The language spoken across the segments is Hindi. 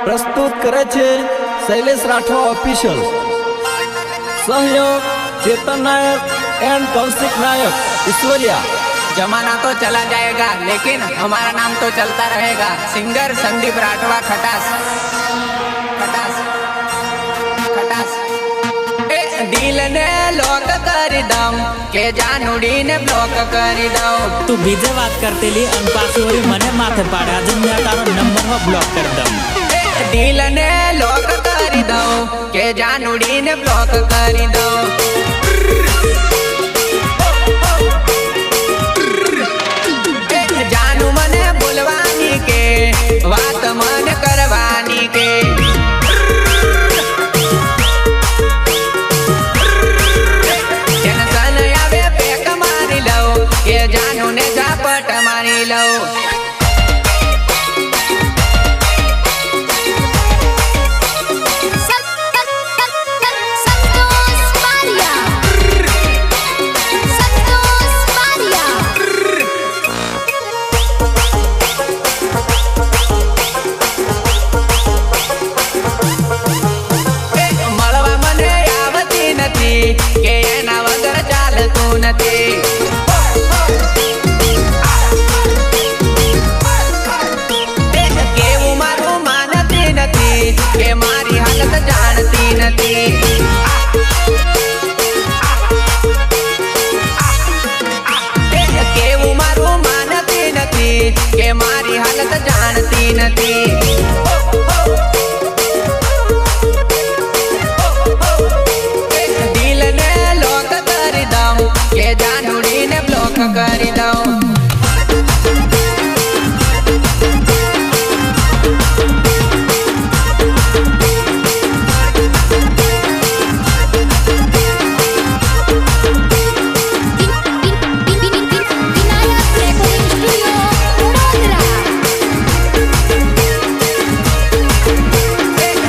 प्रस्तुत करे छे शैलेश राठवा ऑफिशियल। सहयोग चेतन नायक एंड कौशिक नायक ईश्वरिया। जमाना तो चला जाएगा लेकिन हमारा नाम तो चलता रहेगा। सिंगर संदीप राठवा खटास खटास खटास। दिल ने लॉक कर दम के जानुडी ने ब्लॉक कर दो। तू बीजे बात करते ली अनपासोरी मने माथे पाड़े आज मैं तारो नंबर में ब्लॉक कर दम। दिल ने लॉक कर दो के जानुडी ने ब्लॉक कर दो। जानू मने बोलवानी के बात मन करवानी के। टेंशन आवे पेक मारी लो के जानू ने झापट मारी लो। के एना वगर चालतुं नथी। केवुं मारुं मानती नथी के मारी हालत जाणती नथी। केवुं मारुं मानती नथी के मारी हालत जाणती नथी। के जानुडी ने ब्लॉक कर दो।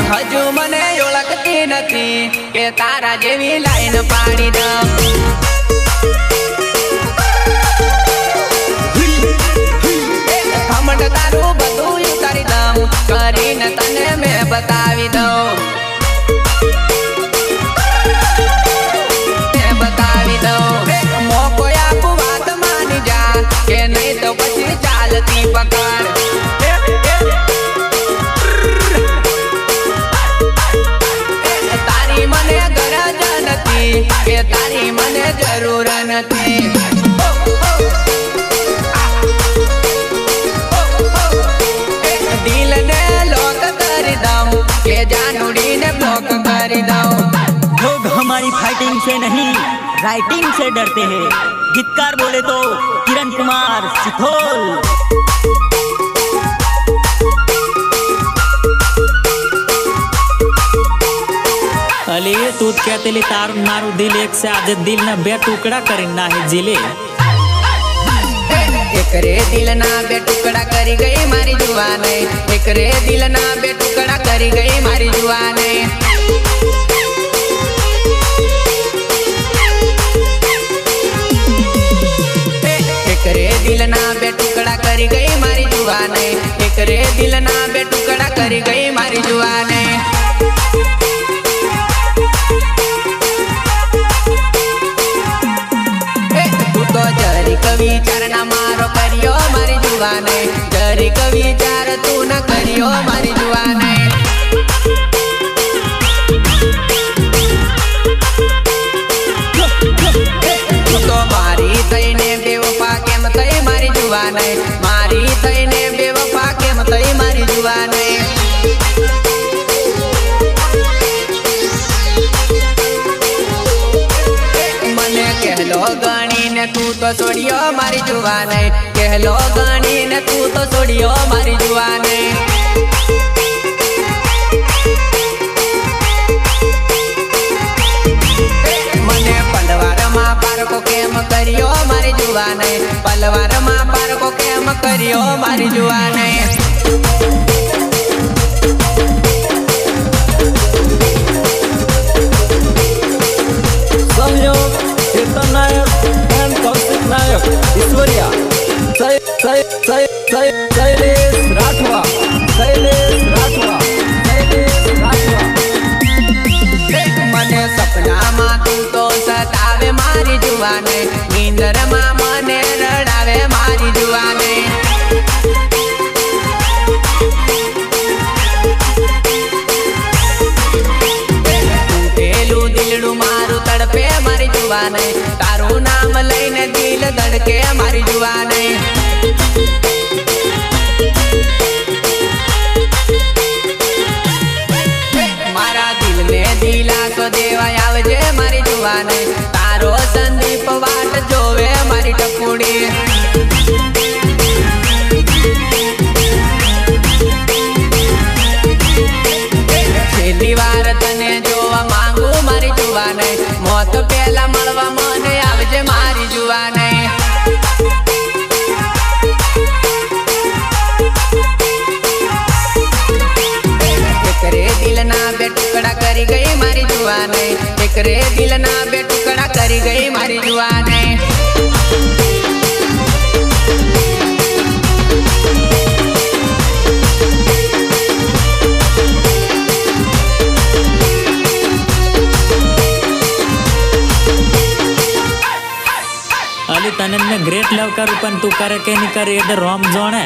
हजू मने ओळखती नथी के तारा जेवी लाइन पाड़ी दो। तारू बधु उतारी दऊं करीने तने मैं बतावी दऊं। मैं बतावी दऊं मोको आपू बात मानी जा के नहीं तो पछी चालती पकड़। तारी मने गरज नथी के तारी मने जरूर नथी। दिल ने लॉक कर दऊं के जानुडी ने ब्लॉक कर दऊं। लोग हमारी फाइटिंग से नहीं राइटिंग से डरते हैं। गीतकार बोले तो किरण कुमार सिथोल। अली तू कहते ली तारू नारू दिल एक से आज दिल न बे टुकड़ा करना है जिले। एकरे दिल ना बेटुकड़ा करी गई मारी जुआन। एकरे दिल ना बेटुकड़ा करी गई मारी जुआन। एकरे दिल ना बेटुकड़ा करी गई मारी जुआन। एकरे दिल ना बेटुकड़ा करी गई मारी जुआन। तो जरी कवि चरना मारो करियो मारी जुआने। जरी कवि चार तू न करियो मारी जुआने। तो मारी तईने बेवफा केम तई मारी जुआने। मारी तईने बेवफा केम तई मारी जुआने। मने कहलो गणी ने तू तो छोड़ियो मारी जुआने। कहलो गणी ने तू तो छोड़ियो मारी जुआने। मने पलवार मां पार को केम करियो मारी जुआने। पलवार मां पार को केम करियो मारी जुआने। सहयोग चेतन नायक एंड कौशिक नायक ईश्वरिया। शैलेश राठवा। જુવાને નીંદરમાં મને રડાવે મારી જુવાને તૂટેલું દિલડું મારું તડપે મારી જુવાને તારું નામ લઈને દિલ ધડકે મારી જુવાને મારા દિલને દિલાસો દેવા આવજે મારી જુવાને તારો સંદીપ વાટ જોવે મારી ટપુડી છેલ્લી વાર તને જોવા માંગુ મારી જુવાને મોત પહેલા મળવા મને આવજે મારી જુવાને એકરે દિલના બે ટુકડા કરી ગઈ મારી જુવાને એકરે દિલના બે ટુકડા કરી ગઈ મારી જુવાને अली तने में ग्रेट लव करूं पण तू करे के नहीं करे ये रोम जोने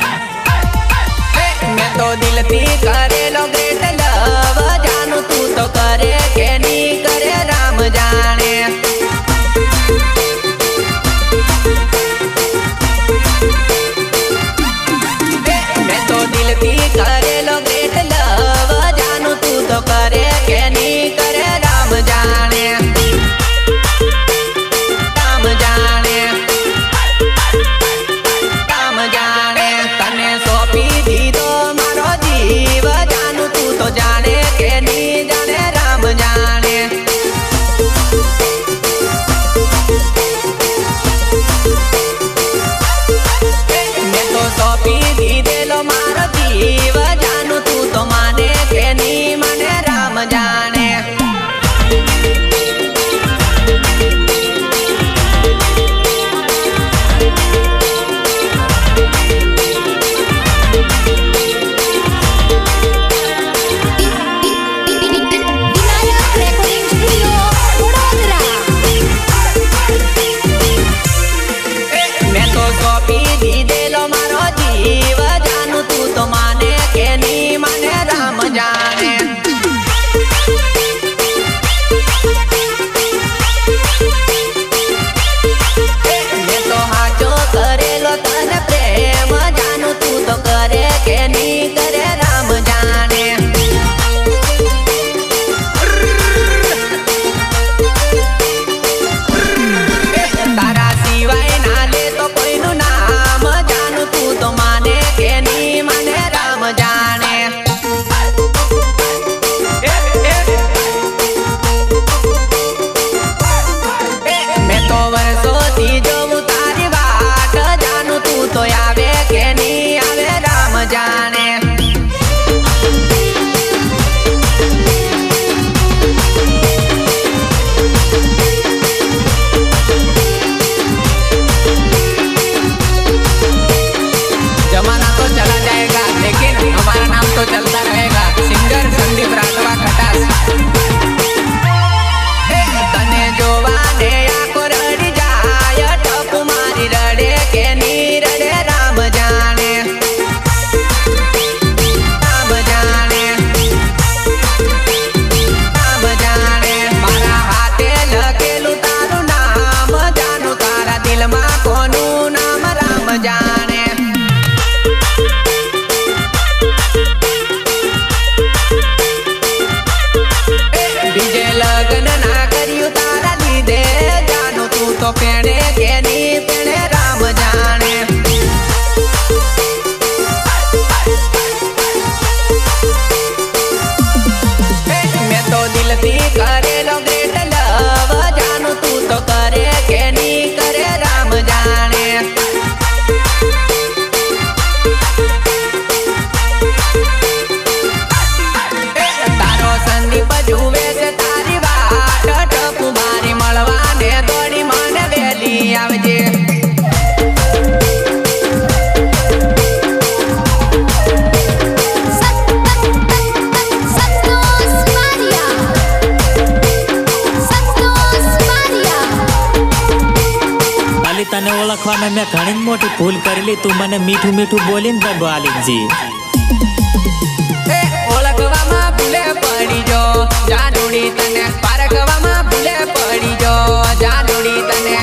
मैं तो दिल थी करेलो ग्रेट लव जानू तू तो करे के नहीं करे राम जाने मैं तो दिल थी करेलो ग्रेट लव जानू तू तो करे के नहीं करे राम जाने राम जाने राम जाने तने सोपी दीदो मारो जीव जानू तू तो जाने के नहीं जाने राम जाने ઓળખવા મેં ઘણી મોટી ભૂલ કરેલી તું મને મીઠું મીઠું બોલીને દગો આલિકજી એ ઓળખવામાં ભૂલે પડી જો જાનુડી તને પારખવામાં ભૂલે પડી જો જાનુડી તને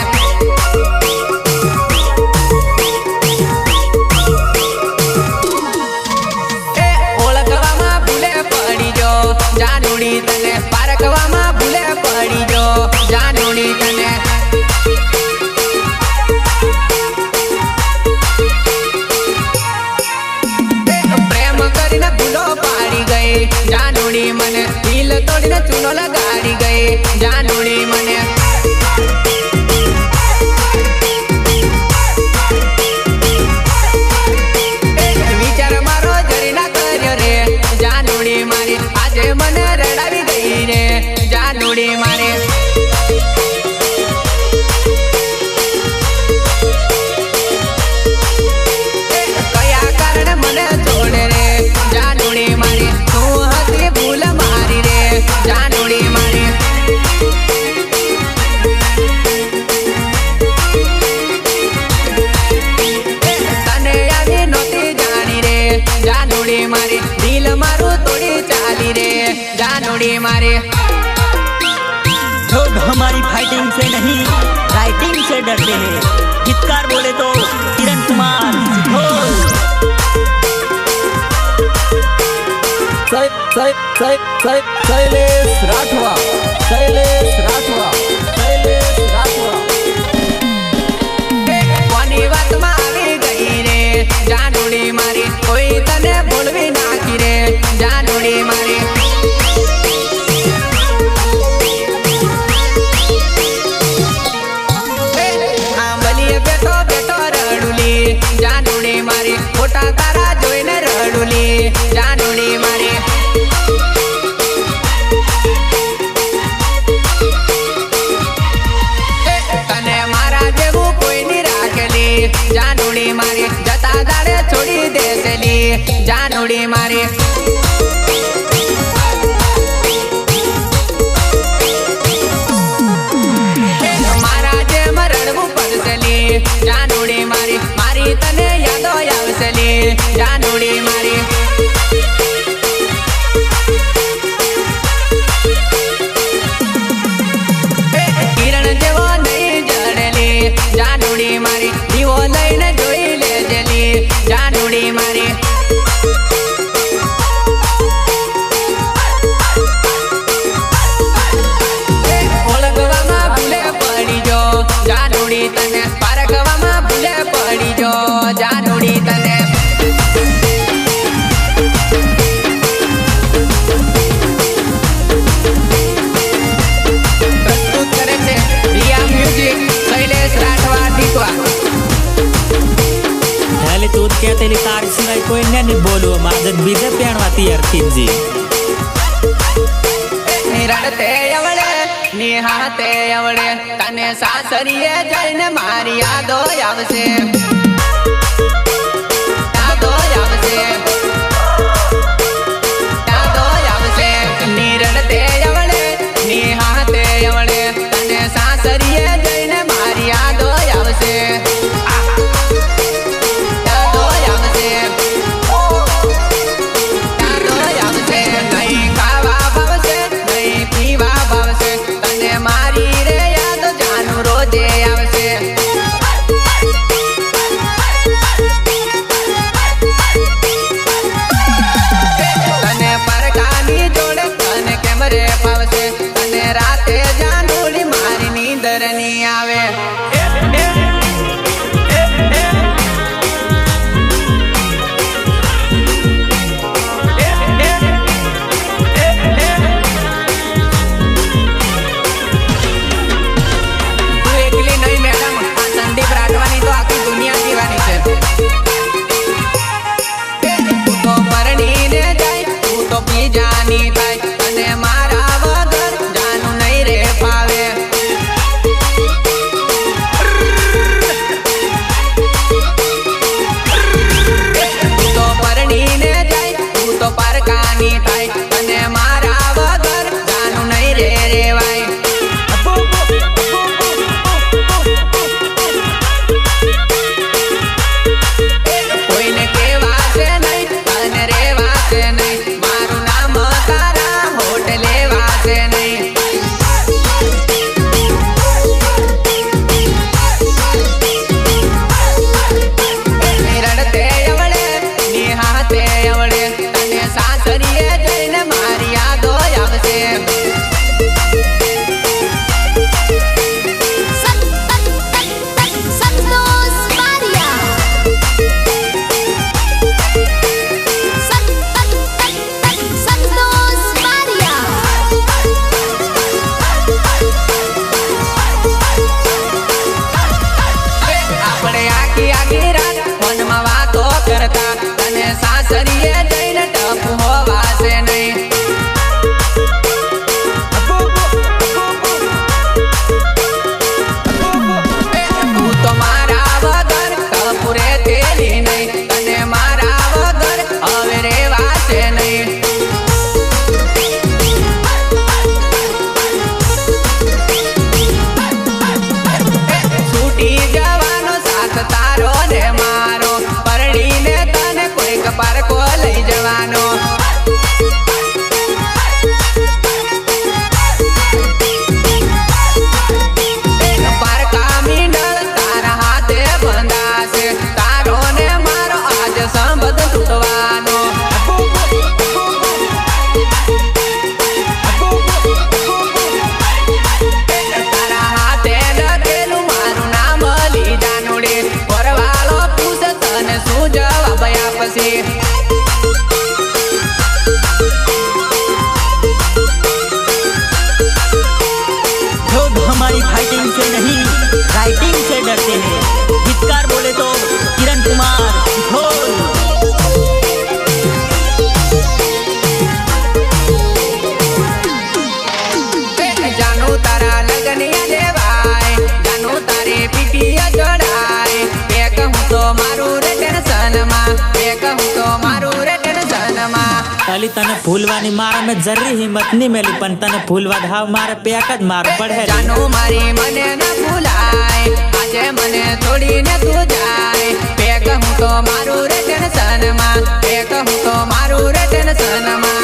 એ ઓળખવામાં ભૂલે પડી જો જાનુડી તને પારખવામાં ભૂલે પડી જો જાનુડી તને જાનુડી મને દિલ તોડીને ચૂનો લગાડી ગઈ જાનુડી મને વિચાર મારો જરી ના કર્યો રે જાનુડી મારી આજે મને રડાવી ગઈ રે જાનુડી મારી કયા કારણે મને છોડે રે જાનુડી મારી ભૂલ મારી રે જાનુડી મારી તને આવી નહોતી જાણી રે જાનુડી મારી દિલ મારું તોડી ચાલી રે જાનુડી મારી लोग हमारी फाइटिंग से नहीं राइटिंग से डरते हैं गीतकार बोले तो किरण कुमार सिद्धोल शैलेश राठवा शैलेश राठवा शैलेश राठवा કોની વાતમાં આવી ગઈ રે જાનુડી મારી કોઈ તને ભૂલવી નાખી રે જાનુડી મારી આંબલીએ બેઠો બેઠો રડુલી જાનુડી મારી ફોટા તારા જોઈને રડુલી જાનુડી મારી તને મારા જેવું કોઈ ની રાખેલી જાનુડી મારી જતા દાડે છોડી દેસેલી જાનુડી મારી મારા જેમ રડવું પડસેલી જાનુડી મારી મારી તને યાદો આવસેલી જાનુડી મારી કિરણ જેવો નહીં જડેલી જાનુડી મારી દીવો લઈને જોઈ લેજેલી જાનુડી મારી ઓળખવામાં ભૂલે પડી જો જાનુડી તને પારખવામાં ભૂલે પડી જો જાનુડી તને પ્રસ્તુત કરે છે રિયા મ્યુઝિક શૈલેશ રાઠવા દીકવા पहले तो कहते तार सिवाय कोई नहीं बोलो माझं बीज पेणवा तैयार कीजी રડતે અવળે નિહાતે અવળે તને સાસરીએ જઈને મારી યાદો આવશે યાદો આવશે યાદો આવશે નિરડતે અવળે નિહાતે અવળે તને સાસરીએ જઈને મારી યાદો આવશે યાદો આવશે યાદો આવશે નહીં ખાવા ભાવશે નહીં પીવા ભાવશે તને મારી રે યાદ જાનું રોજે આવશે लोग हमारी फाइटिंग से नहीं राइटिंग से डरते हैं। गीतकार बोले तो किरण कुमार सिखोल। जानू तारा लगनिया देवाय, जानू तारे पीटिया जोड़ाय। ये कहूँ तो मारू रे टेंशन में, ये कहूँ तो मारू रे टेंशन में। अली तने फूलवानी मारा में जर्री हिम्मत नहीं मिली, पण तने फूलवा धाव मारे पेकद मार पड़े। जानू मारी मने न भूलाय, आजे मने छोड़ी ने तू जाय। ये कहूँ तो मारू रे टेंशन में, ये कहूँ तो मारू रे टेंशन में।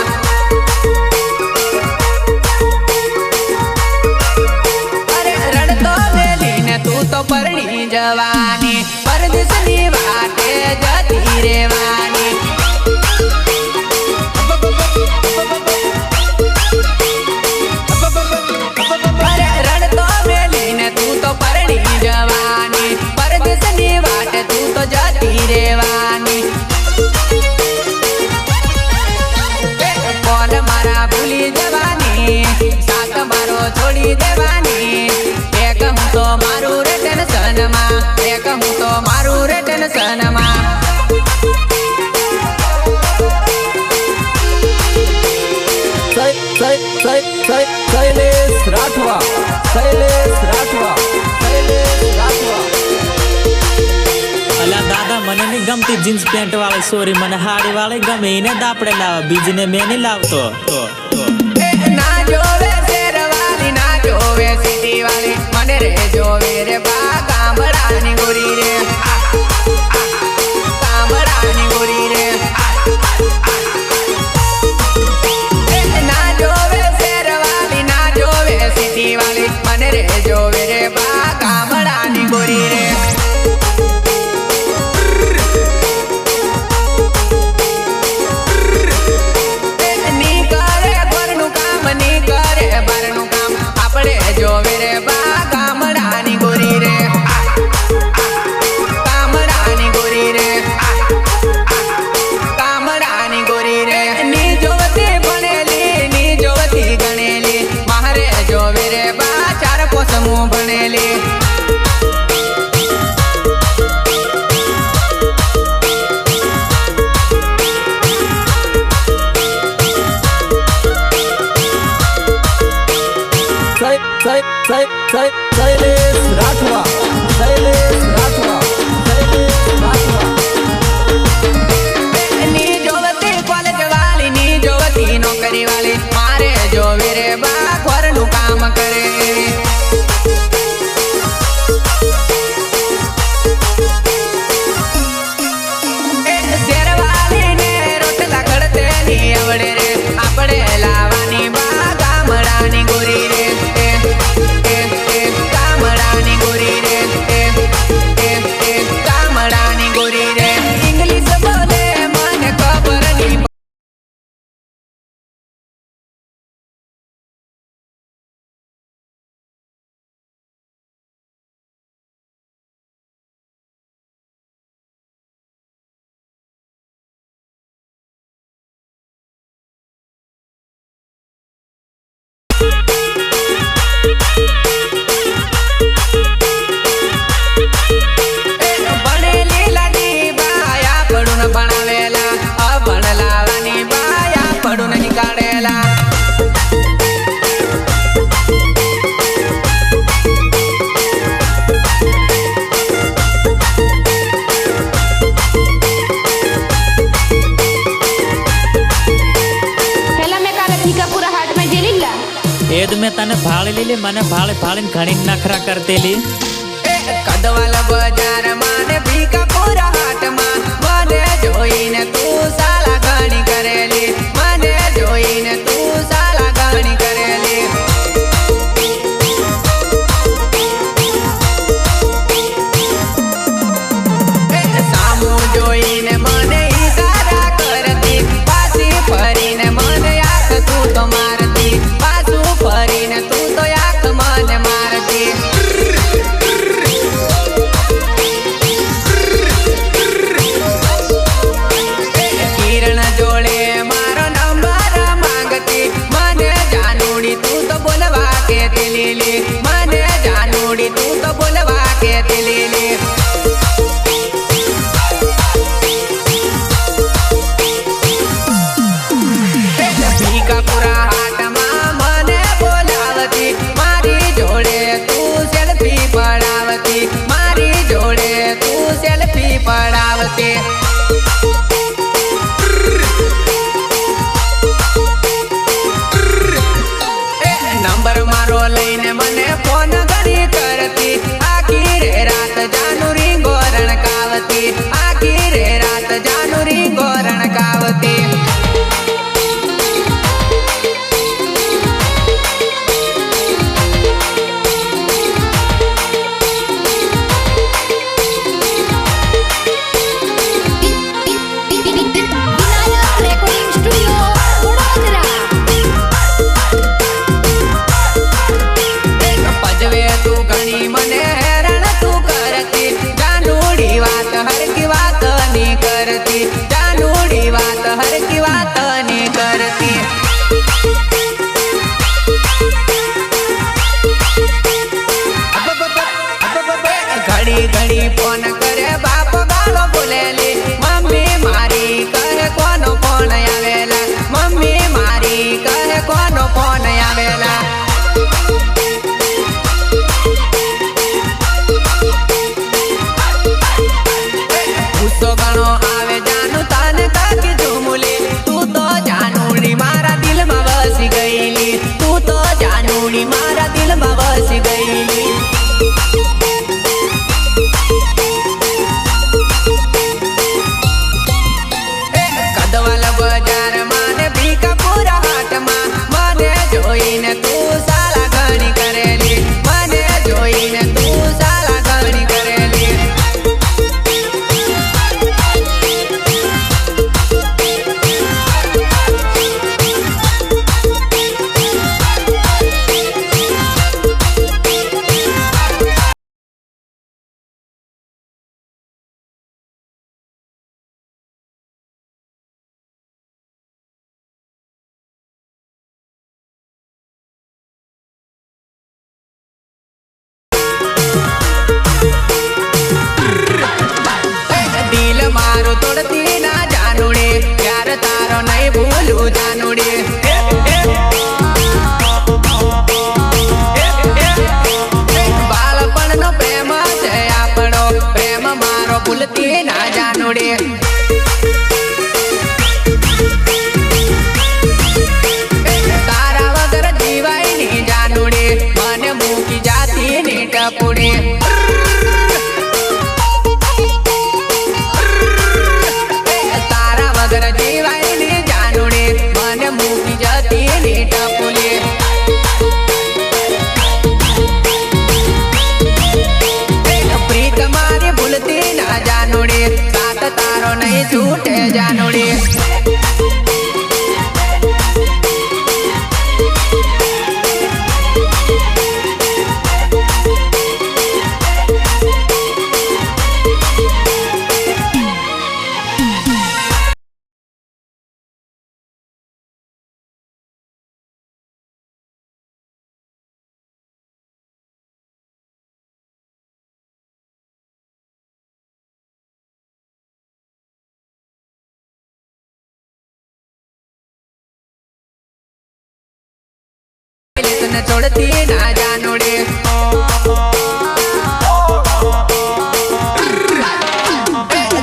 तू तो परणी जवानी, परदेसनी वाटे जती रेवानी। अरे रण तो मेली ने तू तो परणी जवानी, परदेसनी वाटे तू तो जती रेवानी। बोल मारा भूली जवानी, साथ मारो छोड़ी देवानी। कहूँ तो मारू रे टेंशन में, ये कहूँ तो मारू रे टेंशन में। शैलेश राठवा, शैलेश राठवा, शैलेश राठवा। अला दादा मने नहीं गमती जींस पेंट वाले सोरी, मने हाड़ी वाले गमे इन्हें दापड़े लावा, बीज ने मैं नहीं लावतो। ना जोवे शेर वाली, ना जोवे सिटी वाली, मने रे जोवे रे बा कामरानी गोरी रे। कामरानी गोरी रे। ना जोवे शेर वाली, ना जोवे सिटी वाली, मने रे जोवे रे बा कामरानी गोरी रे। जोवे रे बा कामरानी गोरी रे। कामरानी गोरी रे। कामरानी गोरी रे। नी जोवती बनेली, नी जोवती गणेली, मारे जोवे रे बा चार पोसमू बनेली। शैलेश राठवा, शैलेश राठवा, शैलेश राठवा। नी जोवती कॉलेज वाली, नी जोवती नौकरी वाली, मारे जोवे रे बा घरनु काम करे। शेर वाली ने रोटला करते नी आवड़े रे, आपड़े लावानी बा गामडानी गोरी रे। कामरानी गोरी रे। कामरानी गोरी रे। इंग्लिश बोले मन खबर नहीं। बनेली लानी बाया पडून बनावेला, अभण लावानी बाया पडून निकाडेला। हेला में काला ठीका पूरा हाट में जेलिला। एद में तने भाड़ लीले, मने भाड़े भाड़े घणी नखरा करते ली। कदवाल बाजार माने भीका पूरा हाट मा, मने जोईने तू साला घणी करेली, मने जोईने तू साला घणी करेली। सामू जोईने मने इशारा करती, पासी फरीने मने आंख तू तो मारती, पासू फरीने तू तो आंख मने मारती। તારો નહીં ભૂલું જાનુડી બાળપણનો પ્રેમ છે આપણો પ્રેમ મારો ભૂલતી ના જાનુડી તારા વગર જીવાય ની જાનુડી મને મૂકી જાતી ની ટપુડી તારા વગર જીવાય ની જાનુડી મને મૂકી જતી ની ટપુડી પ્રીત મારી ભૂલતી ના જાનુડી સાથ તારો નહીં છૂટે જાનુડી तने छोड़ती ना जानुड़ी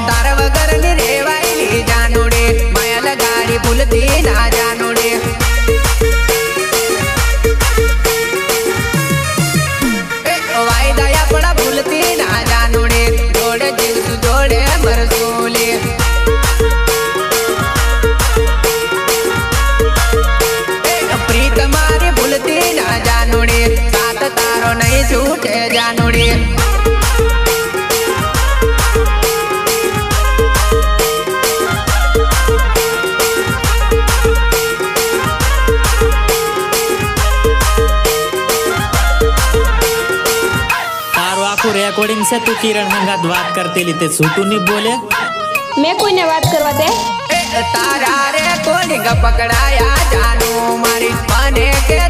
तार वगर ની રેવાયેલી જાનુડી માયા લગાડી ભૂલતી ના જાનુડી વાયદા આપણા ભૂલતી ના જાનુડી જોડે જીવશું જોડે મરસુલી પ્રીત મારી ભૂલતી ના જાનુડી સાથ તારો નહીં છૂટે જાનુડી તારું આખું રેકોર્ડિંગ છે તું કિરણ હંગાત વાત કરતી લીધે છૂટું નહીં બોલે મેં કોઈને વાત કરવા દે તારા રે કોલિંગ પકડાયા જાનુ મારી મને કે